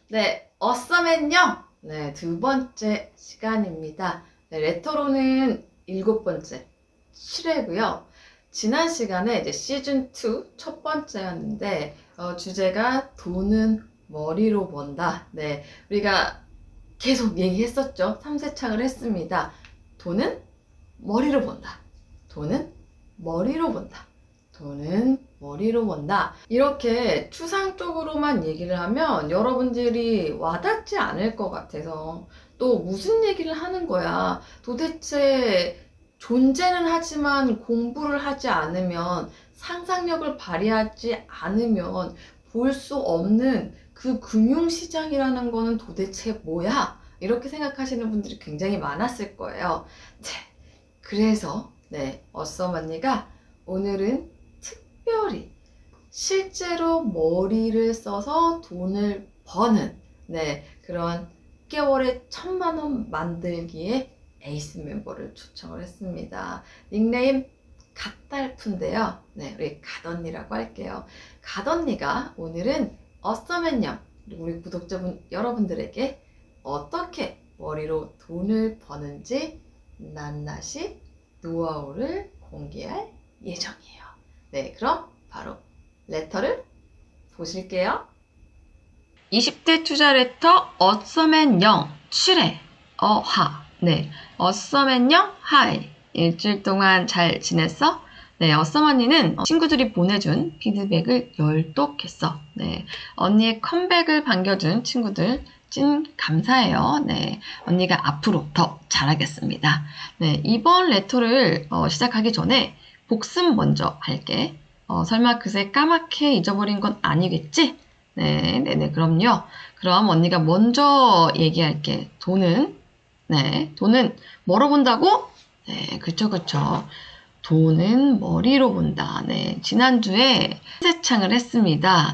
네, 어썸앤요. 네, 두 번째 시간입니다. 네, 레터로는 일곱 번째 7회고요. 지난 시간에 이제 시즌 2 첫 번째였는데 주제가 돈은 머리로 번다. 네, 우리가 계속 얘기했었죠. 3세창을 했습니다. 돈은 머리로 번다. 돈은 머리로 번다. 돈은 머리로 번다. 이렇게 추상적으로만 얘기를 하면 여러분들이 와닿지 않을 것 같아서 또 무슨 얘기를 하는 거야. 도대체 존재는 하지만 공부를 하지 않으면 상상력을 발휘하지 않으면 볼 수 없는 그 금융시장이라는 거는 도대체 뭐야? 이렇게 생각하시는 분들이 굉장히 많았을 거예요. 그래서 어썸 언니가 오늘은 특별히 실제로 머리를 써서 돈을 버는 그런 6개월에 1000만원 만들기에 에이스 멤버를 초청을 했습니다. 닉네임 갓달프인데요. 우리 갓언니라고 할게요. 갓언니가 오늘은 어썸앤요 그리고 우리 구독자분 여러분들에게 어떻게 머리로 돈을 버는지 낱낱이 노하우를 공개할 예정이에요. 그럼 바로 레터를 보실게요. 20대 투자 레터 어썸앤영 7회 어하. 어썸앤영 하이. 일주일 동안 잘 지냈어? 어썸 언니는 친구들이 보내준 피드백을 열독했어. 언니의 컴백을 반겨준 친구들 찐 감사해요. 언니가 앞으로 더 잘하겠습니다. 이번 레터를 시작하기 전에 복습 먼저 할게. 설마 그새 까맣게 잊어버린 건 아니겠지? 그럼요. 그럼 언니가 먼저 얘기할게. 돈은 뭐로 본다고? 그쵸. 돈은 머리로 본다. 지난주에 세창을 했습니다.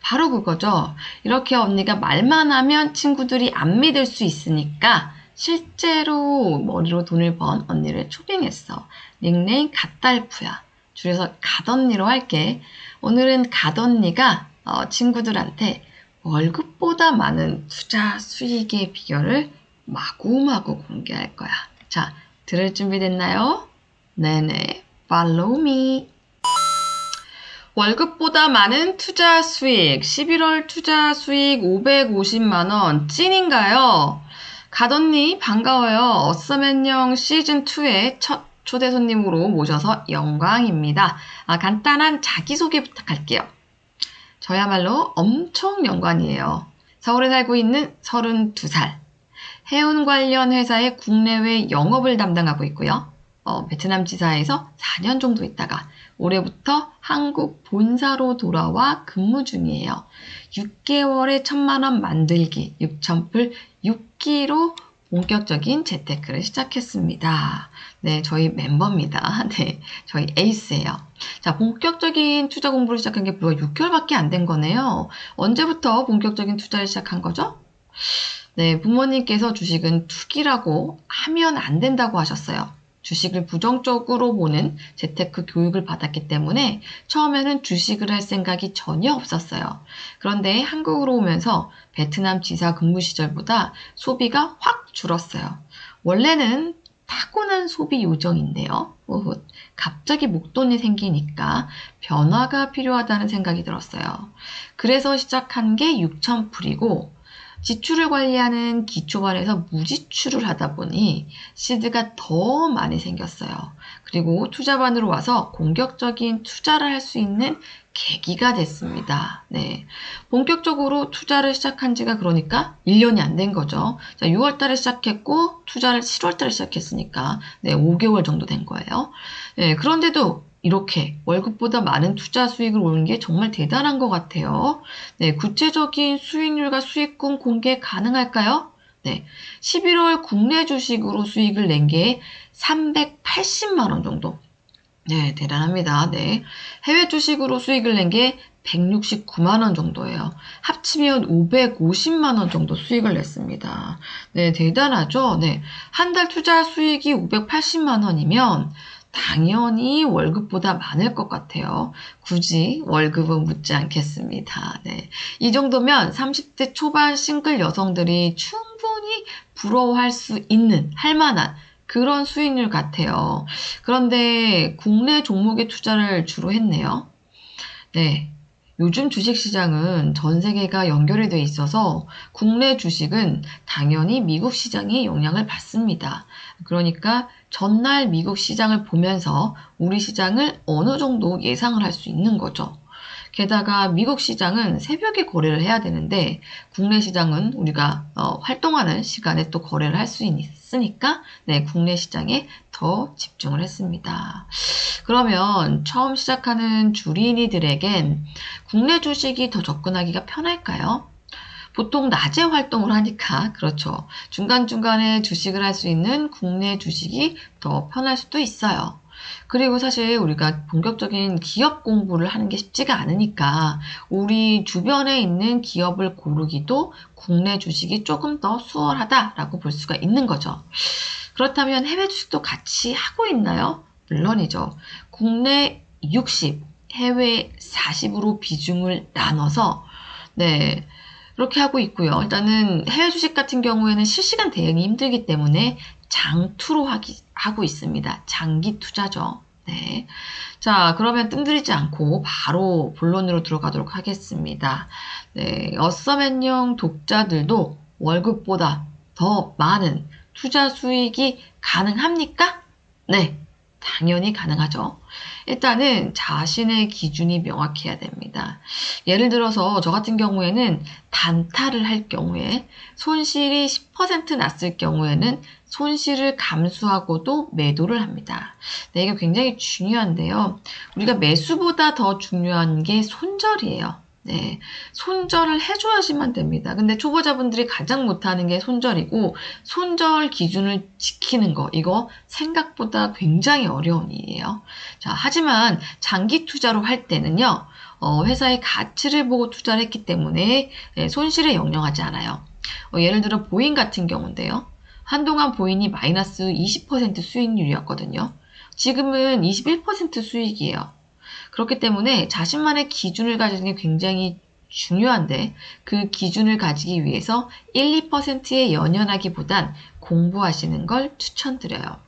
바로 그거죠. 이렇게 언니가 말만 하면 친구들이 안 믿을 수 있으니까 실제로 머리로 돈을 번 언니를 초빙했어. 닉네임 갓달프야. 줄여서 갓언니로 할게. 오늘은 갓언니가 친구들한테 월급보다 많은 투자 수익의 비결을 마구마구 공개할 거야. 자, 들을 준비 됐나요? Follow me. 월급보다 많은 투자 수익, 11월 투자 수익 550만원, 찐인가요? 갓언니 반가워요. 어썸앤영 시즌2의 첫 초대 손님으로 모셔서 영광입니다. 간단한 자기소개 부탁할게요. 저야말로 엄청 연관이에요. 서울에 살고 있는 32살. 해운 관련 회사의 국내외 영업을 담당하고 있고요. 베트남 지사에서 4년 정도 있다가 올해부터 한국 본사로 돌아와 근무 중이에요. 6개월에 1000만원 만들기 6,000풀 6기로 본격적인 재테크를 시작했습니다. 저희 멤버입니다. 저희 에이스예요. 자, 본격적인 투자 공부를 시작한 게 불과 6개월밖에 안 된 거네요. 언제부터 본격적인 투자를 시작한 거죠? 부모님께서 주식은 투기라고 하면 안 된다고 하셨어요. 주식을 부정적으로 보는 재테크 교육을 받았기 때문에 처음에는 주식을 할 생각이 전혀 없었어요. 그런데 한국으로 오면서 베트남 지사 근무 시절보다 소비가 확 줄었어요. 원래는 타고난 소비 요정인데요. 갑자기 목돈이 생기니까 변화가 필요하다는 생각이 들었어요. 그래서 시작한 게 6,000풀이고 지출을 관리하는 기초반에서 무지출을 하다 보니 시드가 더 많이 생겼어요. 그리고 투자반으로 와서 공격적인 투자를 할 수 있는 계기가 됐습니다. 본격적으로 투자를 시작한 지가 그러니까 1년이 안 된 거죠. 자, 6월 달에 시작했고 투자를 7월 달에 시작했으니까 5개월 정도 된 거예요. 그런데도 이렇게 월급보다 많은 투자 수익을 오는 게 정말 대단한 것 같아요. 구체적인 수익률과 수익금 공개 가능할까요? 11월 국내 주식으로 수익을 낸 게 380만원 정도. 대단합니다. 해외 주식으로 수익을 낸 게 169만원 정도예요. 합치면 550만원 정도 수익을 냈습니다. 대단하죠? 한 달 투자 수익이 580만원이면 당연히 월급보다 많을 것 같아요. 굳이 월급은 묻지 않겠습니다. 네. 이 정도면 30대 초반 싱글 여성들이 충분히 부러워할 수 있는, 할 만한 그런 수익률 같아요. 그런데 국내 종목에 투자를 주로 했네요. 네. 요즘 주식시장은 전 세계가 연결이 돼 있어서 국내 주식은 당연히 미국 시장의 영향을 받습니다. 그러니까 전날 미국 시장을 보면서 우리 시장을 어느 정도 예상을 할 수 있는 거죠. 게다가 미국 시장은 새벽에 거래를 해야 되는데 국내 시장은 우리가 활동하는 시간에 또 거래를 할 수 있으니까 네, 국내 시장에 더 집중을 했습니다. 그러면 처음 시작하는 주린이들에겐 국내 주식이 더 접근하기가 편할까요? 보통 낮에 활동을 하니까 그렇죠. 중간중간에 주식을 할 수 있는 국내 주식이 더 편할 수도 있어요. 그리고 사실 우리가 본격적인 기업 공부를 하는 게 쉽지가 않으니까 우리 주변에 있는 기업을 고르기도 국내 주식이 조금 더 수월하다라고 볼 수가 있는 거죠. 그렇다면 해외 주식도 같이 하고 있나요? 물론이죠. 국내 60, 해외 40으로 비중을 나눠서 네, 이렇게 하고 있고요. 일단은 해외 주식 같은 경우에는 실시간 대응이 힘들기 때문에 장투로 하고 있습니다. 장기 투자죠. 네. 자, 그러면 뜸들이지 않고 바로 본론으로 들어가도록 하겠습니다. 네, 어서맨용 독자들도 월급보다 더 많은 투자 수익이 가능합니까? 네, 당연히 가능하죠. 일단은 자신의 기준이 명확해야 됩니다. 예를 들어서 저 같은 경우에는 단타를 할 경우에 손실이 10% 났을 경우에는 손실을 감수하고도 매도를 합니다. 네, 이게 굉장히 중요한데요. 우리가 매수보다 더 중요한 게 손절이에요. 네, 손절을 해줘야지만 됩니다. 근데 초보자분들이 가장 못하는 게 손절이고 손절 기준을 지키는 거 이거 생각보다 굉장히 어려운 일이에요. 자, 하지만 장기 투자로 할 때는요. 회사의 가치를 보고 투자를 했기 때문에 손실에 영향하지 않아요. 예를 들어 보잉 같은 경우인데요. 한동안 보잉이 마이너스 20% 수익률이었거든요. 지금은 21% 수익이에요. 그렇기 때문에 자신만의 기준을 가지는 게 굉장히 중요한데 그 기준을 가지기 위해서 1, 2%에 연연하기보단 공부하시는 걸 추천드려요.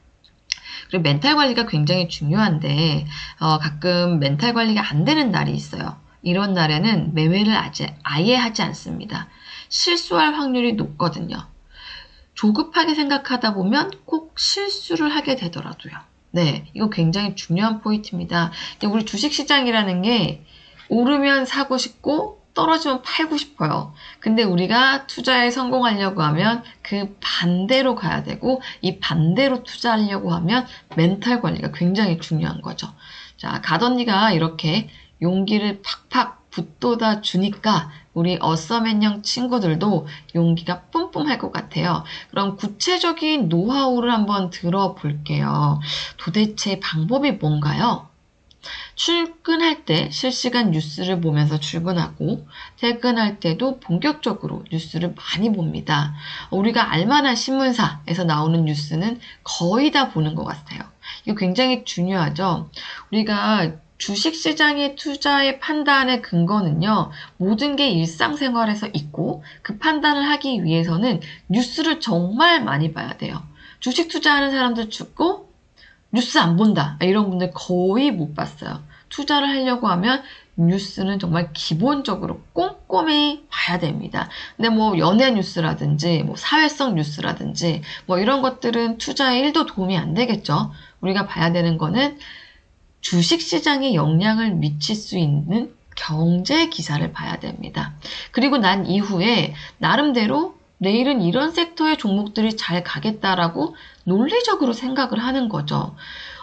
그리고 멘탈 관리가 굉장히 중요한데 가끔 멘탈 관리가 안 되는 날이 있어요. 이런 날에는 매매를 아예 하지 않습니다. 실수할 확률이 높거든요. 조급하게 생각하다 보면 꼭 실수를 하게 되더라도요. 네, 이거 굉장히 중요한 포인트입니다. 우리 주식시장이라는 게 오르면 사고 싶고 떨어지면 팔고 싶어요. 근데 우리가 투자에 성공하려고 하면 그 반대로 가야 되고 이 반대로 투자하려고 하면 멘탈 관리가 굉장히 중요한 거죠. 자, 가던니가 이렇게 용기를 팍팍 붙돋아 주니까 우리 어서맨형 친구들도 용기가 뿜뿜할 것 같아요. 그럼 구체적인 노하우를 한번 들어볼게요. 도대체 방법이 뭔가요? 출근할 때 실시간 뉴스를 보면서 출근하고 퇴근할 때도 본격적으로 뉴스를 많이 봅니다. 우리가 알만한 신문사에서 나오는 뉴스는 거의 다 보는 것 같아요. 이거 굉장히 중요하죠. 우리가 주식시장의 투자의 판단의 근거는요, 모든 게 일상생활에서 있고, 그 판단을 하기 위해서는 뉴스를 정말 많이 봐야 돼요. 주식 투자하는 사람들 죽고, 뉴스 안 본다. 이런 분들 거의 못 봤어요. 투자를 하려고 하면 뉴스는 정말 기본적으로 꼼꼼히 봐야 됩니다. 근데 뭐 연예 뉴스라든지, 뭐 사회성 뉴스라든지, 뭐 이런 것들은 투자에 1도 도움이 안 되겠죠. 우리가 봐야 되는 거는 주식시장에 영향을 미칠 수 있는 경제 기사를 봐야 됩니다. 그리고 난 이후에 나름대로 내일은 이런 섹터의 종목들이 잘 가겠다라고 논리적으로 생각을 하는 거죠.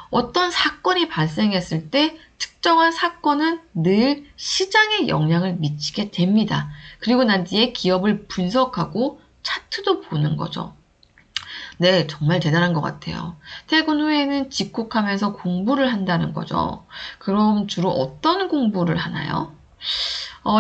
어떤 사건이 발생했을 때 특정한 사건은 늘 시장에 영향을 미치게 됩니다. 그리고 난 뒤에 기업을 분석하고 차트도 보는 거죠. 네, 정말 대단한 것 같아요. 퇴근 후에는 집콕하면서 공부를 한다는 거죠. 그럼 주로 어떤 공부를 하나요?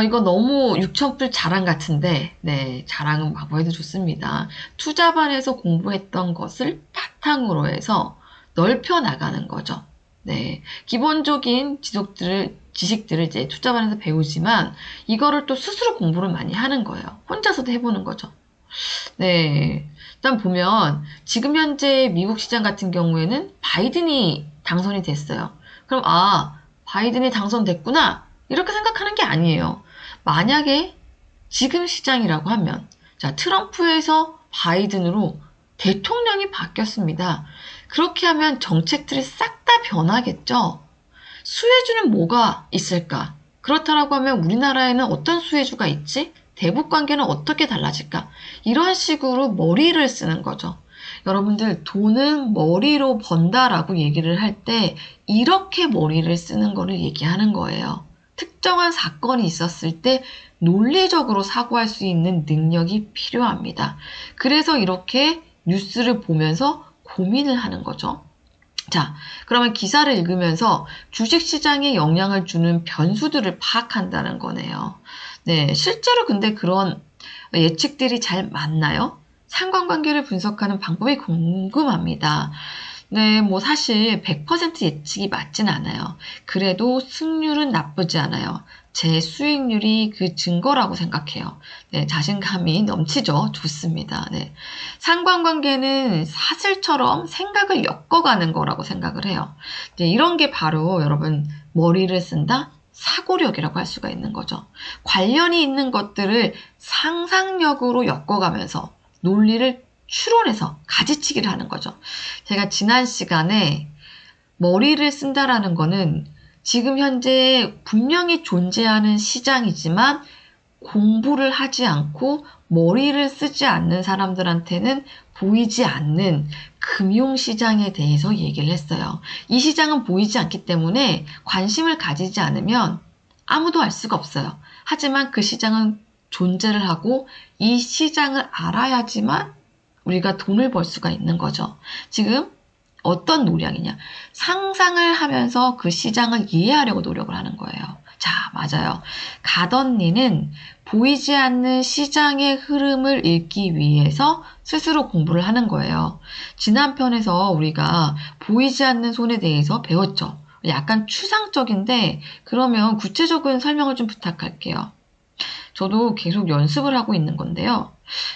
이거 너무 육천불 자랑 같은데, 네, 자랑은 마구해도 좋습니다. 투자반에서 공부했던 것을 바탕으로 해서 넓혀 나가는 거죠. 네, 기본적인 지식들을 이제 투자반에서 배우지만 이거를 또 스스로 공부를 많이 하는 거예요. 혼자서도 해보는 거죠. 네, 일단 보면 지금 현재 미국 시장 같은 경우에는 바이든이 당선이 됐어요. 그럼 바이든이 당선됐구나 이렇게 생각하는 게 아니에요. 만약에 지금 시장이라고 하면 자, 트럼프에서 바이든으로 대통령이 바뀌었습니다. 그렇게 하면 정책들이 싹 다 변하겠죠. 수혜주는 뭐가 있을까? 그렇다라고 하면 우리나라에는 어떤 수혜주가 있지? 대북 관계는 어떻게 달라질까? 이런 식으로 머리를 쓰는 거죠. 여러분들, 돈은 머리로 번다라고 얘기를 할 때 이렇게 머리를 쓰는 거를 얘기하는 거예요. 특정한 사건이 있었을 때 논리적으로 사고할 수 있는 능력이 필요합니다. 그래서 이렇게 뉴스를 보면서 고민을 하는 거죠. 자, 그러면 기사를 읽으면서 주식시장에 영향을 주는 변수들을 파악한다는 거네요. 네, 실제로 근데 그런 예측들이 잘 맞나요? 상관관계를 분석하는 방법이 궁금합니다. 네, 뭐 사실 100% 예측이 맞진 않아요. 그래도 승률은 나쁘지 않아요. 제 수익률이 그 증거라고 생각해요. 네, 자신감이 넘치죠. 좋습니다. 네. 상관관계는 사슬처럼 생각을 엮어가는 거라고 생각을 해요. 네, 이런 게 바로 여러분 머리를 쓴다? 사고력이라고 할 수가 있는 거죠. 관련이 있는 것들을 상상력으로 엮어가면서 논리를 추론해서 가지치기를 하는 거죠. 제가 지난 시간에 머리를 쓴다라는 거는 지금 현재 분명히 존재하는 시장이지만 공부를 하지 않고 머리를 쓰지 않는 사람들한테는 보이지 않는 금융시장에 대해서 얘기를 했어요. 이 시장은 보이지 않기 때문에 관심을 가지지 않으면 아무도 알 수가 없어요. 하지만 그 시장은 존재를 하고 이 시장을 알아야지만 우리가 돈을 벌 수가 있는 거죠. 지금 어떤 노량이냐? 상상을 하면서 그 시장을 이해하려고 노력을 하는 거예요. 자, 맞아요. 가던니는 보이지 않는 시장의 흐름을 읽기 위해서 스스로 공부를 하는 거예요. 지난 편에서 우리가 보이지 않는 손에 대해서 배웠죠. 약간 추상적인데 그러면 구체적인 설명을 좀 부탁할게요. 저도 계속 연습을 하고 있는 건데요.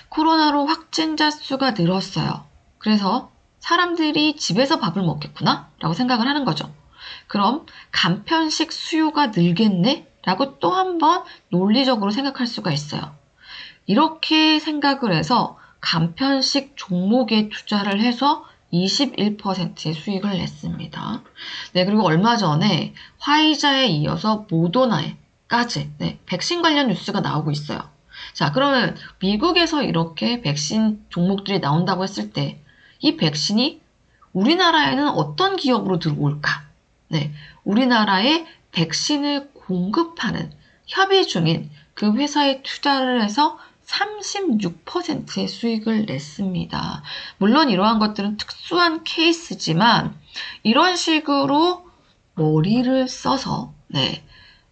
코로나로 확진자 수가 늘었어요. 그래서 사람들이 집에서 밥을 먹겠구나 라고 생각을 하는 거죠. 그럼 간편식 수요가 늘겠네? 라고 또 한 번 논리적으로 생각할 수가 있어요. 이렇게 생각을 해서 간편식 종목에 투자를 해서 21%의 수익을 냈습니다. 네, 그리고 얼마 전에 화이자에 이어서 모더나까지 백신 관련 뉴스가 나오고 있어요. 자, 그러면 미국에서 이렇게 백신 종목들이 나온다고 했을 때 이 백신이 우리나라에는 어떤 기업으로 들어올까? 네, 우리나라에 백신을 공급하는 협의 중인 그 회사에 투자를 해서 36%의 수익을 냈습니다. 물론 이러한 것들은 특수한 케이스지만 이런 식으로 머리를 써서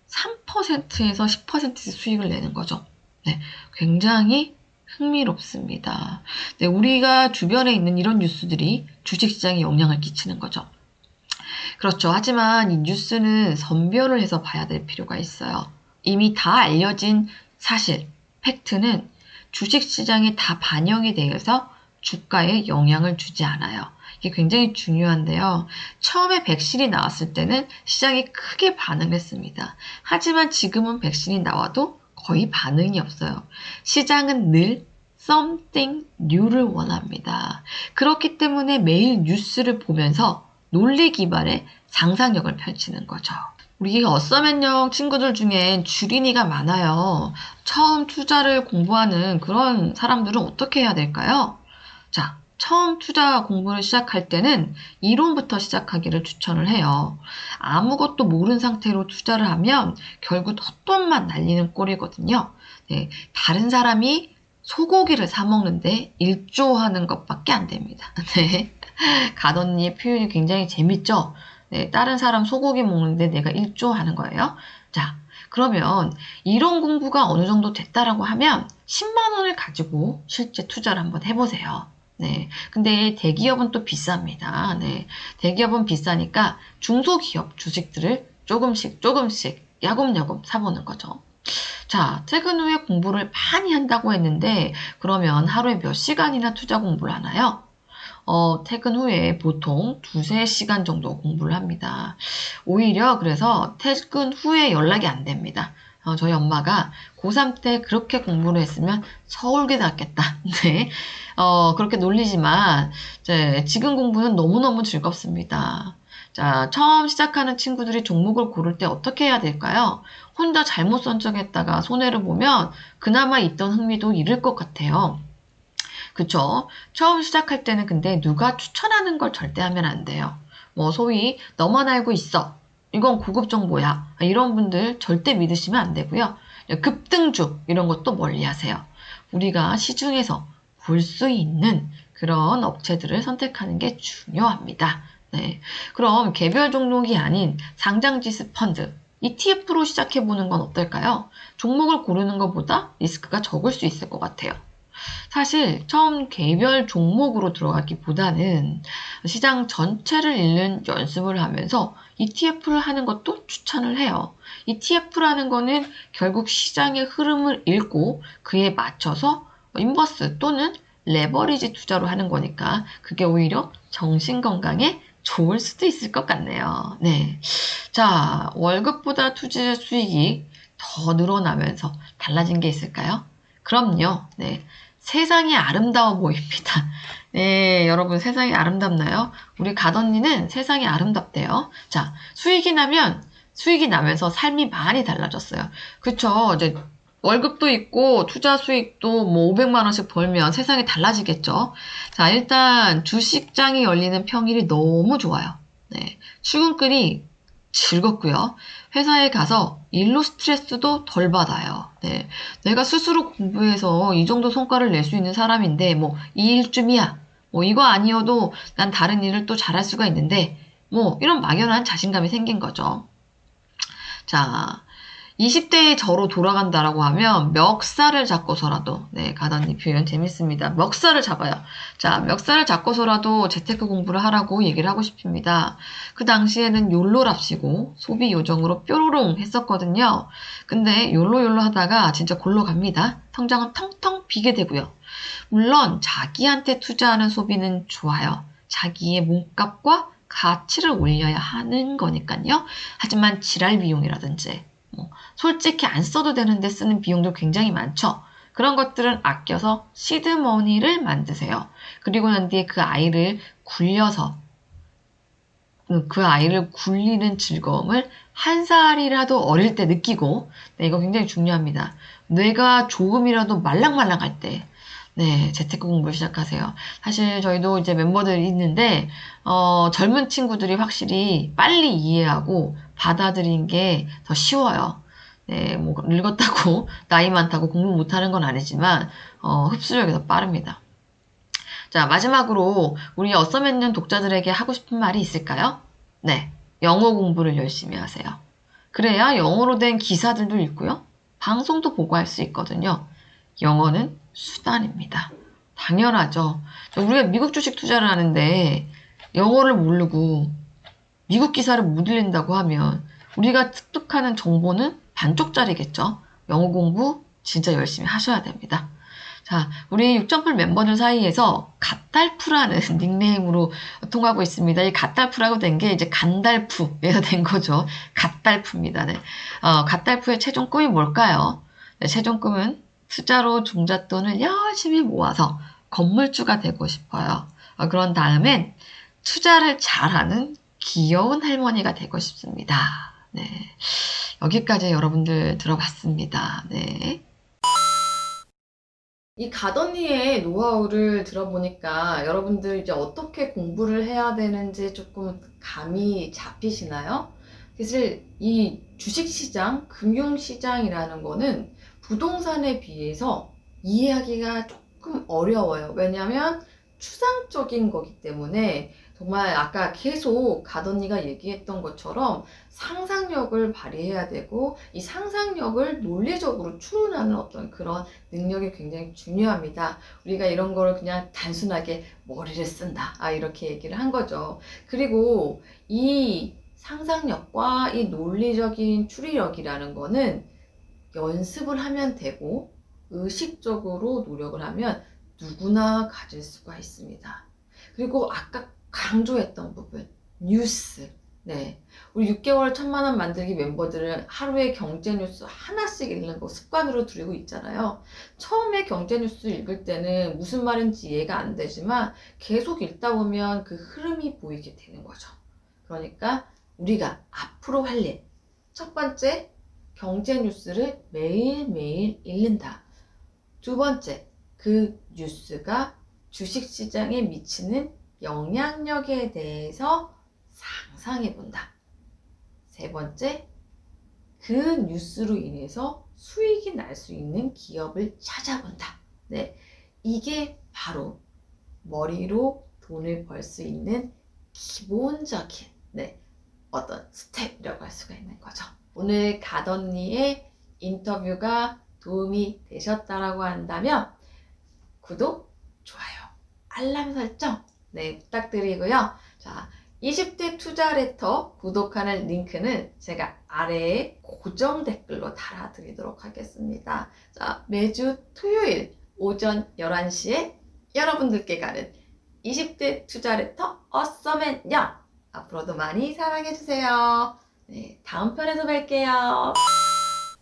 3%에서 10%의 수익을 내는 거죠. 네, 굉장히 흥미롭습니다. 네, 우리가 주변에 있는 이런 뉴스들이 주식시장에 영향을 끼치는 거죠. 그렇죠. 하지만 이 뉴스는 선별을 해서 봐야 될 필요가 있어요. 이미 다 알려진 사실, 팩트는 주식시장에 다 반영이 되어서 주가에 영향을 주지 않아요. 이게 굉장히 중요한데요. 처음에 백신이 나왔을 때는 시장이 크게 반응했습니다. 하지만 지금은 백신이 나와도 거의 반응이 없어요. 시장은 늘 something new를 원합니다. 그렇기 때문에 매일 뉴스를 보면서 논리 기반의 상상력을 펼치는 거죠. 우리 어서맨형 친구들 중엔 주린이가 많아요. 처음 투자를 공부하는 그런 사람들은 어떻게 해야 될까요? 자, 처음 투자 공부를 시작할 때는 이론부터 시작하기를 추천을 해요. 아무것도 모르는 상태로 투자를 하면 결국 헛돈만 날리는 꼴이거든요. 네, 다른 사람이 소고기를 사 먹는데 일조하는 것밖에 안 됩니다. 네, 가던니의 표현이 굉장히 재밌죠? 네, 다른 사람 소고기 먹는데 내가 일조하는 거예요. 자, 그러면 이론 공부가 어느 정도 됐다라고 하면 10만 원을 가지고 실제 투자를 한번 해보세요. 네. 근데 대기업은 또 비쌉니다. 네. 대기업은 비싸니까 중소기업 주식들을 조금씩 야금야금 사보는 거죠. 자, 퇴근 후에 공부를 많이 한다고 했는데, 그러면 하루에 몇 시간이나 투자 공부를 하나요? 퇴근 후에 보통 두세 시간 정도 공부를 합니다. 오히려 그래서 퇴근 후에 연락이 안 됩니다. 저희 엄마가 고3 때 그렇게 공부를 했으면 서울대 갔겠다. 네. 그렇게 놀리지만, 이제 지금 공부는 너무너무 즐겁습니다. 자, 처음 시작하는 친구들이 종목을 고를 때 어떻게 해야 될까요? 혼자 잘못 선정했다가 손해를 보면 그나마 있던 흥미도 잃을 것 같아요. 그쵸? 처음 시작할 때는 근데 누가 추천하는 걸 절대 하면 안 돼요. 뭐 소위 너만 알고 있어. 이건 고급 정보야. 이런 분들 절대 믿으시면 안 되고요. 급등주 이런 것도 멀리 하세요. 우리가 시중에서 볼 수 있는 그런 업체들을 선택하는 게 중요합니다. 네. 그럼 개별 종목이 아닌 상장지수 펀드, ETF로 시작해보는 건 어떨까요? 종목을 고르는 것보다 리스크가 적을 수 있을 것 같아요. 사실 처음 개별 종목으로 들어가기보다는 시장 전체를 읽는 연습을 하면서 ETF를 하는 것도 추천을 해요. ETF라는 거는 결국 시장의 흐름을 읽고 그에 맞춰서 인버스 또는 레버리지 투자로 하는 거니까 그게 오히려 정신 건강에 좋을 수도 있을 것 같네요. 네. 자, 월급보다 투자 수익이 더 늘어나면서 달라진 게 있을까요? 그럼요. 네. 세상이 아름다워 보입니다. 네, 여러분 세상이 아름답나요? 우리 갓언니는 세상이 아름답대요. 자, 수익이 나면서 삶이 많이 달라졌어요. 그쵸? 이제 월급도 있고 투자 수익도 뭐 500만 원씩 벌면 세상이 달라지겠죠. 자, 일단 주식장이 열리는 평일이 너무 좋아요. 네, 출근길이 즐겁고요. 회사에 가서 일로 스트레스도 덜 받아요. 네, 내가 스스로 공부해서 이 정도 성과를 낼 수 있는 사람인데 뭐 이 일쯤이야. 뭐 이거 아니어도 난 다른 일을 또 잘할 수가 있는데 뭐 이런 막연한 자신감이 생긴 거죠. 자, 20대의 저로 돌아간다라고 하면 멱살을 잡고서라도, 네, 가다니 표현 재밌습니다. 멱살을 잡아요. 자, 멱살을 잡고서라도 재테크 공부를 하라고 얘기를 하고 싶습니다. 그 당시에는 욜로랍시고 소비 요정으로 뾰로롱 했었거든요. 근데 욜로 하다가 진짜 골로 갑니다. 통장은 텅텅 비게 되고요. 물론 자기한테 투자하는 소비는 좋아요. 자기의 몸값과 가치를 올려야 하는 거니까요. 하지만 지랄 비용이라든지 솔직히 안 써도 되는데 쓰는 비용도 굉장히 많죠. 그런 것들은 아껴서 시드머니를 만드세요. 그리고 난 뒤에 그 아이를 굴리는 즐거움을 한 살이라도 어릴 때 느끼고, 네, 이거 굉장히 중요합니다. 뇌가 조금이라도 말랑말랑할 때, 네, 재테크 공부를 시작하세요. 사실 저희도 이제 멤버들이 있는데, 젊은 친구들이 확실히 빨리 이해하고 받아들인 게 더 쉬워요. 네, 뭐 늙었다고 나이 많다고 공부 못하는 건 아니지만 흡수력이 더 빠릅니다. 자, 마지막으로 우리 어서맨년 독자들에게 하고 싶은 말이 있을까요? 네, 영어 공부를 열심히 하세요. 그래야 영어로 된 기사들도 읽고요. 방송도 보고 할 수 있거든요. 영어는 수단입니다. 당연하죠. 우리가 미국 주식 투자를 하는데 영어를 모르고 미국 기사를 못 읽는다고 하면 우리가 습득하는 정보는 반쪽짜리겠죠. 영어 공부 진짜 열심히 하셔야 됩니다. 자, 우리 6점풀 멤버들 사이에서 갓달프라는 닉네임으로 통하고 있습니다. 이 갓달프라고 된 게 이제 간달프에서 된 거죠. 갓달프입니다. 네. 갓달프의 최종 꿈이 뭘까요? 네, 최종 꿈은 투자로 종잣돈을 열심히 모아서 건물주가 되고 싶어요. 그런 다음엔 투자를 잘하는 귀여운 할머니가 되고 싶습니다. 네. 여기까지 여러분들 들어봤습니다. 네. 이 갓언니의 노하우를 들어보니까 여러분들 이제 어떻게 공부를 해야 되는지 조금 감이 잡히시나요? 사실 이 주식시장, 금융시장이라는 거는 부동산에 비해서 이해하기가 조금 어려워요. 왜냐하면 추상적인 거기 때문에 정말 아까 계속 가던니가 얘기했던 것처럼 상상력을 발휘해야 되고 이 상상력을 논리적으로 추론하는 어떤 그런 능력이 굉장히 중요합니다. 우리가 이런 거를 그냥 단순하게 머리를 쓴다. 이렇게 얘기를 한 거죠. 그리고 이 상상력과 이 논리적인 추리력이라는 거는 연습을 하면 되고 의식적으로 노력을 하면 누구나 가질 수가 있습니다. 그리고 아까 강조했던 부분, 뉴스. 네. 우리 6개월 1000만원 만들기 멤버들은 하루에 경제 뉴스 하나씩 읽는 거 습관으로 들이고 있잖아요. 처음에 경제 뉴스 읽을 때는 무슨 말인지 이해가 안 되지만 계속 읽다 보면 그 흐름이 보이게 되는 거죠. 그러니까 우리가 앞으로 할 일. 첫 번째, 경제 뉴스를 매일매일 읽는다. 두 번째, 그 뉴스가 주식시장에 미치는 영향력에 대해서 상상해 본다. 세 번째, 그 뉴스로 인해서 수익이 날 수 있는 기업을 찾아본다. 네, 이게 바로 머리로 돈을 벌 수 있는 기본적인 어떤 스텝이라고 할 수가 있는 거죠. 오늘 가던니의 인터뷰가 도움이 되셨다라고 한다면 구독, 좋아요, 알람 설정 부탁드리고요. 자, 20대 투자 레터 구독하는 링크는 제가 아래에 고정 댓글로 달아드리도록 하겠습니다. 자, 매주 토요일 오전 11시에 여러분들께 가는 20대 투자 레터 어서맨 영 앞으로도 많이 사랑해주세요. 네, 다음 편에서 뵐게요.